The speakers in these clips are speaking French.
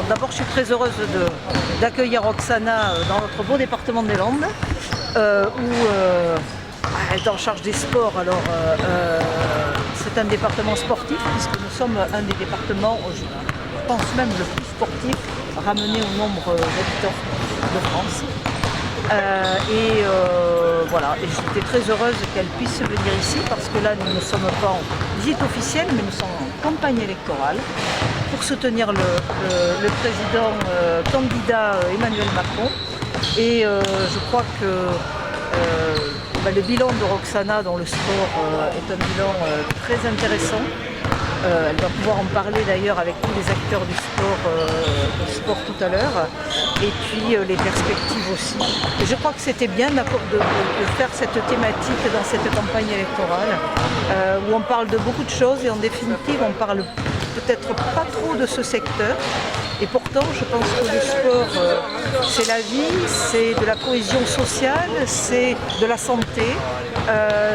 D'abord, je suis très heureuse d'accueillir Roxana dans notre beau département des Landes, où elle est en charge des sports. Alors, c'est un département sportif, puisque nous sommes un des départements, je pense même le plus sportif, ramené au nombre d'habitants de France. Voilà, et j'étais très heureuse qu'elle puisse venir ici parce que là nous ne sommes pas en visite officielle mais nous sommes en campagne électorale pour soutenir le président candidat Emmanuel Macron. Et je crois que le bilan de Roxana dans le sport est un bilan très intéressant. Elle va pouvoir en parler d'ailleurs avec tous les acteurs du sport tout à l'heure, et puis les perspectives aussi. Et je crois que c'était bien de faire cette thématique dans cette campagne électorale, où on parle de beaucoup de choses et en définitive on parle peut-être pas trop de ce secteur. Et pourtant, je pense que le sport, c'est la vie, c'est de la cohésion sociale, c'est de la santé,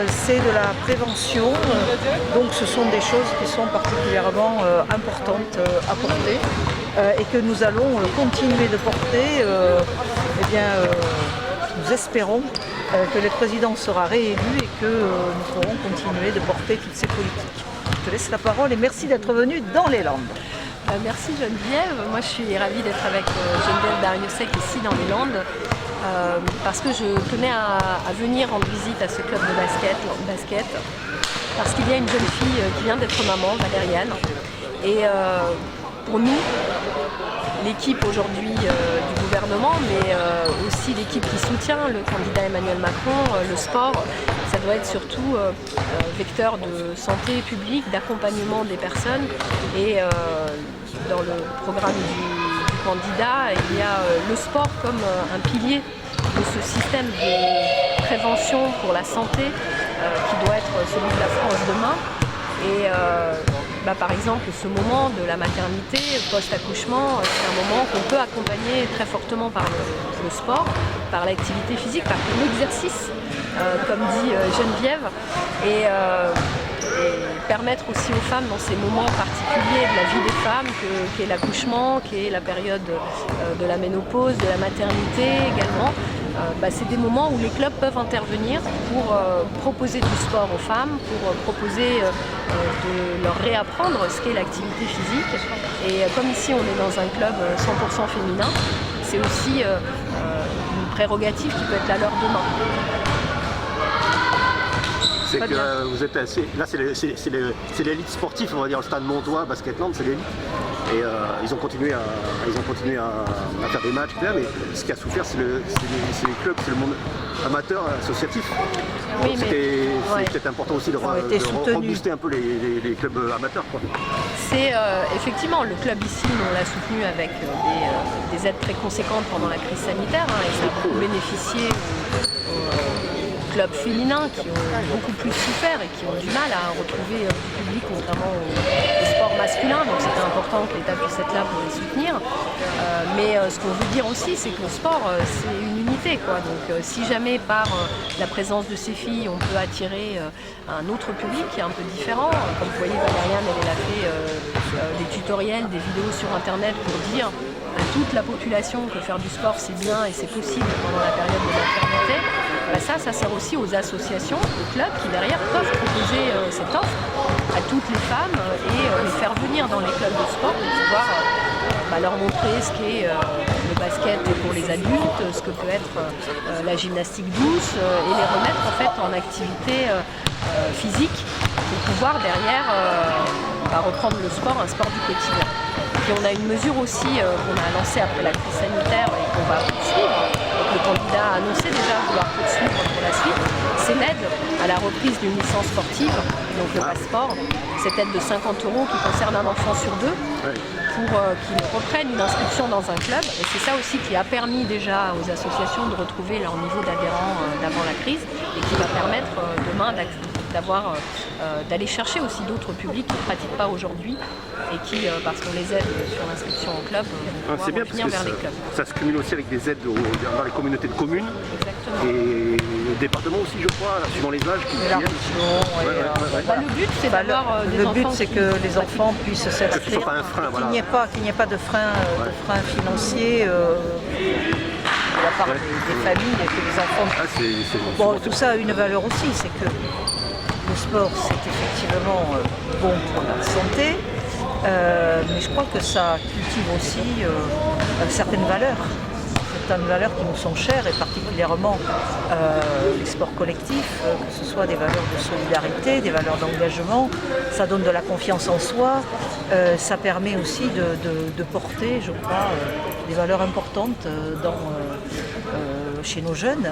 c'est de la prévention. Donc ce sont des choses qui sont particulièrement importantes à porter et que nous allons continuer de porter. Nous espérons que le président sera réélu et que nous pourrons continuer de porter toutes ces politiques. Je te laisse la parole et merci d'être venu dans les Landes. Merci Geneviève. Moi je suis ravie d'être avec Geneviève Dariussec ici dans les Landes parce que je tenais à venir rendre visite à ce club de basket parce qu'il y a une jeune fille qui vient d'être maman, Valériane. Et pour nous, l'équipe aujourd'hui du gouvernement, mais aussi l'équipe qui soutient le candidat Emmanuel Macron, le sport, ça doit être surtout vecteur de santé publique, d'accompagnement des personnes. Et dans le programme du candidat, il y a le sport comme un pilier de ce système de prévention pour la santé qui doit être celui de la France demain. Et par exemple, ce moment de la maternité, post-accouchement, c'est un moment qu'on peut accompagner très fortement par le sport, par l'activité physique, par l'exercice, comme dit Geneviève, et permettre aussi aux femmes dans ces moments particuliers de la vie des femmes, qu'est l'accouchement, qu'est la période de la ménopause, de la maternité également. C'est des moments où les clubs peuvent intervenir pour proposer du sport aux femmes, pour proposer de leur réapprendre ce qu'est l'activité physique. Et comme ici on est dans un club 100% féminin, c'est aussi une prérogative qui peut être la leur demain. C'est que vous êtes assez... Là c'est l'élite sportive, on va dire, le stade Montois, Basketland, c'est l'élite. Et ils ont continué à faire des matchs, mais ce qui a souffert, c'est les clubs, c'est le monde amateur, associatif. Oui, c'est peut-être important aussi de rebooster un peu les clubs amateurs, quoi. C'est effectivement, le club ici, on l'a soutenu avec des aides très conséquentes pendant la crise sanitaire, et ça a beaucoup bénéficié aux clubs féminins qui ont beaucoup plus souffert et qui ont du mal à retrouver du public, contrairement au sport masculin. Donc c'était important que l'État puisse être là pour les soutenir. Mais ce qu'on veut dire aussi, c'est que le sport, c'est une unité, quoi. Donc si jamais par la présence de ces filles, on peut attirer un autre public qui est un peu différent, comme vous voyez, Valériane, elle a fait des tutoriels, des vidéos sur Internet pour dire à toute la population que faire du sport c'est bien et c'est possible pendant la période de maternité. Ça sert aussi aux associations, aux clubs qui derrière peuvent proposer cette offre à toutes les femmes et les faire venir dans les clubs de sport pour pouvoir leur montrer ce qu'est le basket pour les adultes, ce que peut être la gymnastique douce et les remettre en fait en activité physique pour pouvoir derrière reprendre le sport, un sport du quotidien. Puis on a une mesure aussi qu'on a lancée après la crise sanitaire et qu'on va poursuivre. Donc le candidat a annoncé déjà vouloir poursuivre pour la suite. C'est l'aide à la reprise d'une licence sportive, donc le passeport. Cette aide de 50 € qui concerne un enfant sur deux pour qu'ils reprennent une inscription dans un club. Et c'est ça aussi qui a permis déjà aux associations de retrouver leur niveau d'adhérents d'avant la crise et qui va permettre demain d'aller chercher aussi d'autres publics qui ne pratiquent pas aujourd'hui et qui, parce qu'on les aide sur l'inscription en club, vont c'est bien pouvoir parce venir que vers les clubs. ça se cumule aussi avec des aides dans les communautés de communes Exactement. et au département aussi, je crois, suivant les âges qui viennent. Le but, c'est d'avoir des enfants. Le but, c'est que les enfants puissent Que ce soit s'inscrire, pas un frein, voilà. qu'il n'y ait pas de frein, financier de la part des familles et que les enfants. Bon, tout ça a une valeur aussi, c'est que le sport, c'est effectivement bon pour la santé, mais je crois que ça cultive aussi certaines valeurs qui nous sont chères, et particulièrement les sports collectifs, que ce soit des valeurs de solidarité, des valeurs d'engagement. Ça donne de la confiance en soi, ça permet aussi de porter, je crois, des valeurs importantes chez nos jeunes,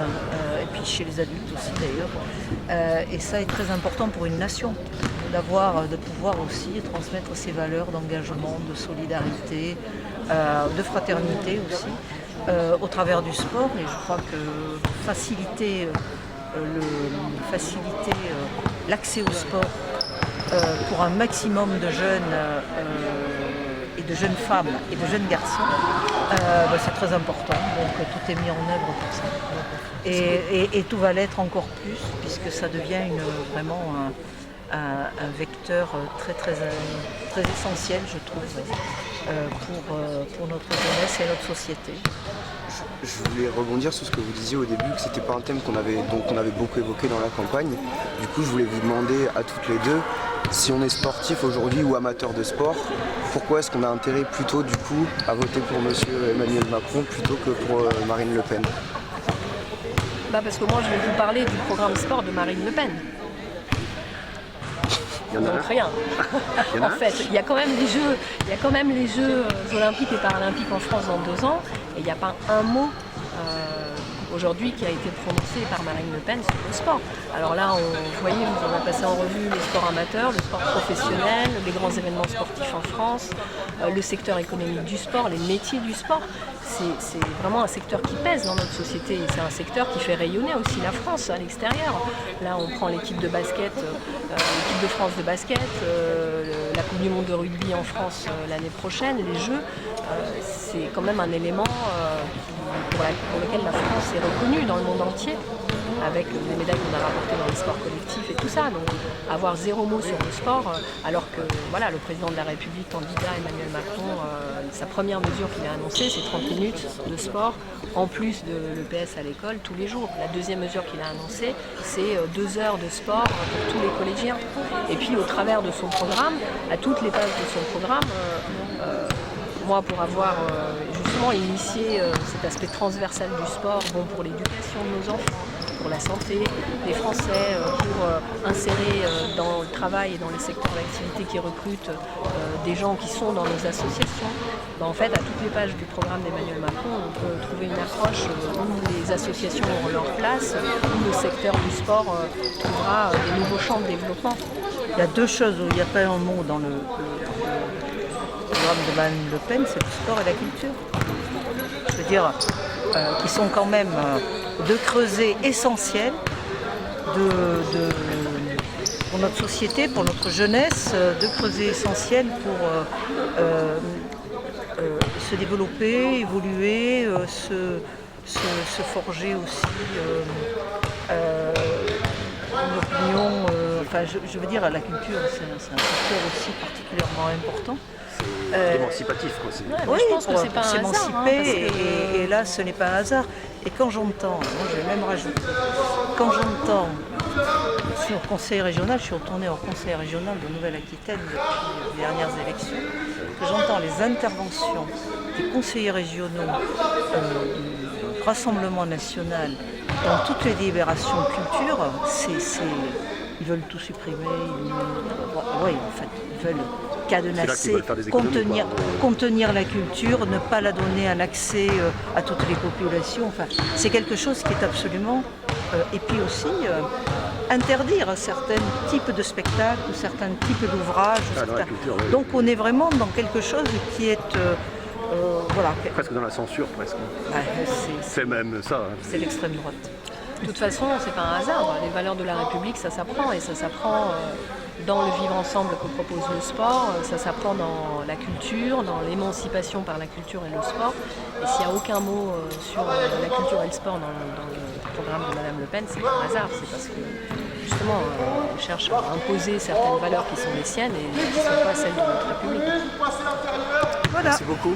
et puis chez les adultes aussi d'ailleurs. Et ça est très important pour une nation, de pouvoir aussi transmettre ces valeurs d'engagement, de solidarité, de fraternité aussi, au travers du sport. Et je crois que faciliter l'accès au sport pour un maximum de jeunes et de jeunes femmes et de jeunes garçons, c'est très important. Donc tout est mis en œuvre pour ça. Et tout va l'être encore plus, puisque ça devient vraiment un vecteur très essentiel, je trouve, pour notre jeunesse et notre société. Je voulais rebondir sur ce que vous disiez au début, que c'était pas un thème qu'on avait beaucoup évoqué dans la campagne. Du coup, je voulais vous demander à toutes les deux, si on est sportif aujourd'hui ou amateur de sport, pourquoi est-ce qu'on a intérêt plutôt du coup à voter pour monsieur Emmanuel Macron plutôt que pour Marine Le Pen? Parce que moi, je vais vous parler du programme sport de Marine Le Pen. Donc rien. En fait, il y a quand même les Jeux olympiques et paralympiques en France dans 2 ans, et il n'y a pas un mot aujourd'hui qui a été prononcé par Marine Le Pen sur le sport. Alors là, vous voyez, on a passé en revue les sports amateurs, le sport professionnel, les grands événements sportifs en France, le secteur économique du sport, les métiers du sport. C'est vraiment un secteur qui pèse dans notre société, et c'est un secteur qui fait rayonner aussi la France à l'extérieur. Là, on prend l'équipe de basket, l'équipe de France de basket, la Coupe du Monde de rugby en France l'année prochaine, les Jeux. C'est quand même un élément pour lequel la France est reconnue dans le monde entier, avec les médailles qu'on a rapportées dans les sports collectifs et tout ça. Donc avoir 0 mot sur le sport, alors que le président de la République, candidat Emmanuel Macron, sa première mesure qu'il a annoncée, c'est 30 minutes de sport, en plus de l'EPS à l'école, tous les jours. La deuxième mesure qu'il a annoncée, c'est 2 heures de sport pour tous les collégiens. Et puis au travers de son programme, à toutes les pages de son programme, moi, pour avoir justement initié cet aspect transversal du sport, bon pour l'éducation de nos enfants, pour la santé des Français, pour insérer dans le travail et dans les secteurs d'activité qui recrutent des gens qui sont dans nos associations, en fait, à toutes les pages du programme d'Emmanuel Macron, on peut trouver une approche où les associations auront leur place, où le secteur du sport trouvera des nouveaux champs de développement. Il y a 2 choses où il n'y a pas un mot dans le programme de Marine Le Pen, c'est le sport et la culture. Je veux dire, qui sont quand même 2 creusets essentiels pour notre société, pour notre jeunesse, 2 creusets essentiels pour se développer, évoluer, se forger aussi une opinion. Je veux dire, la culture, c'est un secteur aussi particulièrement important. Émancipatif, quoi. Oui, je pense que c'est pas un hasard. S'émanciper, et là, ce n'est pas un hasard. Et quand j'entends, moi je vais même rajouter, quand j'entends sur le conseil régional, je suis retournée au conseil régional de Nouvelle-Aquitaine depuis les dernières élections, que j'entends les interventions des conseillers régionaux du Rassemblement national dans toutes les délibérations culture, ils veulent tout supprimer, ils veulent cadenasser, contenir la culture, ne pas la donner un accès à toutes les populations. C'est quelque chose qui est absolument... et puis aussi interdire certains types de spectacles ou certains types d'ouvrages. Donc on est vraiment dans quelque chose qui est... presque dans la censure, presque. C'est même ça. C'est l'extrême droite. De toute façon, c'est pas un hasard. Les valeurs de la République, ça s'apprend, et ça s'apprend dans le vivre ensemble que propose le sport, ça s'apprend dans la culture, dans l'émancipation par la culture et le sport. Et s'il n'y a aucun mot sur la culture et le sport dans le programme de Madame Le Pen, c'est pas un hasard. C'est parce que justement, elle cherche à imposer certaines valeurs qui sont les siennes et qui ne sont pas celles de notre République. Voilà. Merci beaucoup.